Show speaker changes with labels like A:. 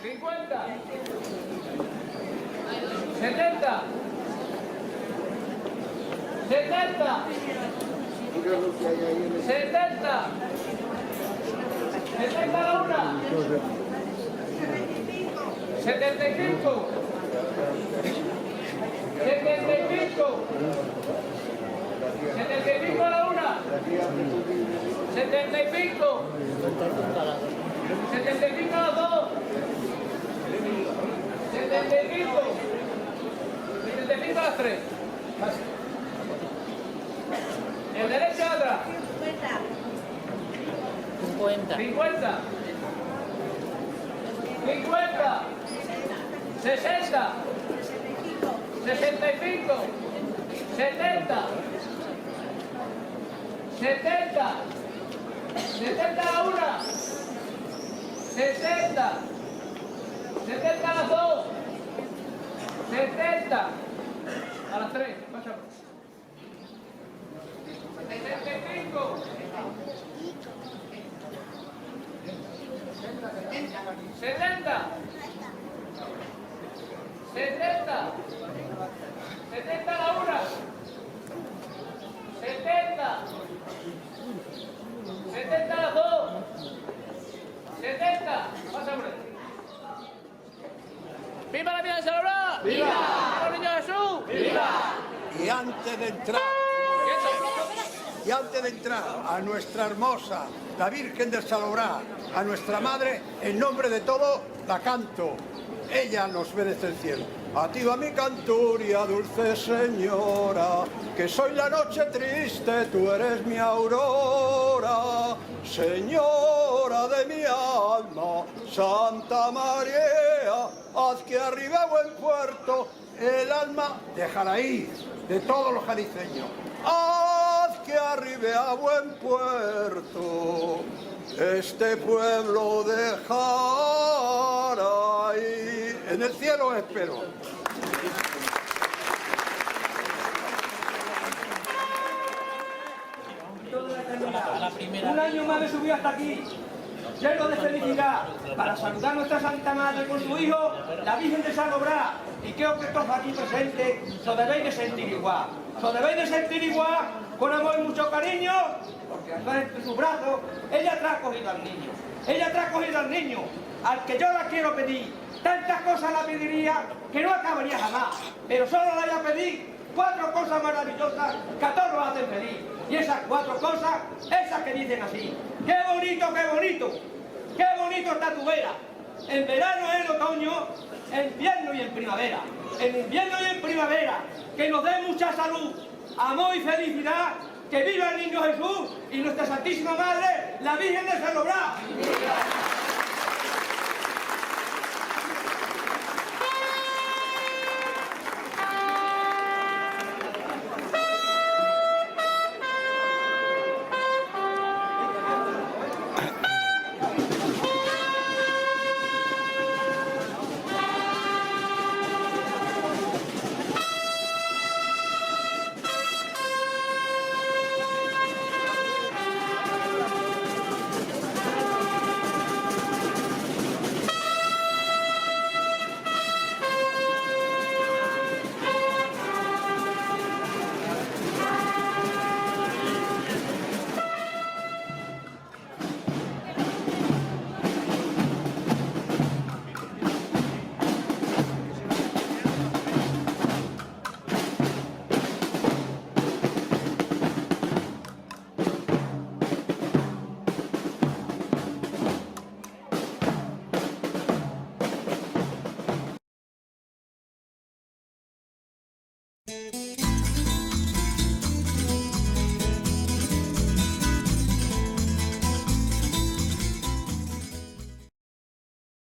A: 50, 70, 70, 70, 70 la una, 75, 75, 75 a la una, 75, 75 a las dos, 75, 75 a las tres. El derecho atrás. 50. 50. 50. 60. 65. 70. 70. 70 a la una. 70. 70 a las dos. 70 a las tres. Pásalo. 75. 70. 70. 70 a la una. 70. 70 a las dos. 70. Pasa por ahí. ¡Viva la vida de Salobra! ¡Viva! ¡Viva el niño Jesús! ¡Viva!
B: Y antes de entrar a nuestra hermosa, la Virgen de Salobra, a nuestra Madre, en nombre de todos, la canto. Ella nos merece el cielo. A ti va mi canturia, dulce señora, que soy la noche triste, tú eres mi aurora. Señora de mi alma, Santa María, haz que arriba a buen puerto el alma dejará ir de todos los jaliceños. Haz que arribe a buen puerto este pueblo dejará ir. En el cielo espero.
C: Un año más me subí hasta aquí, lleno de felicidad, para saludar a nuestra Santa Madre con su hijo, la Virgen de Salobra. Y creo que todos aquí presentes os debéis de sentir igual. Os debéis de sentir igual, con amor y mucho cariño, porque al estar entre sus brazos, ella te ha cogido al niño. Ella te ha cogido al niño, al que yo la quiero pedir. Tantas cosas la pediría que no acabaría jamás, pero solo la voy a pedir 4 cosas maravillosas que a todos nos hacen feliz. Y esas 4 cosas, esas que dicen así: ¡qué bonito, qué bonito! ¡Qué bonito está tu vera! En verano, en otoño, en invierno y en primavera. En invierno y en primavera, que nos dé mucha salud, amor y felicidad. ¡Que viva el niño Jesús y nuestra Santísima Madre, la Virgen de Salobra!
D: Thank you.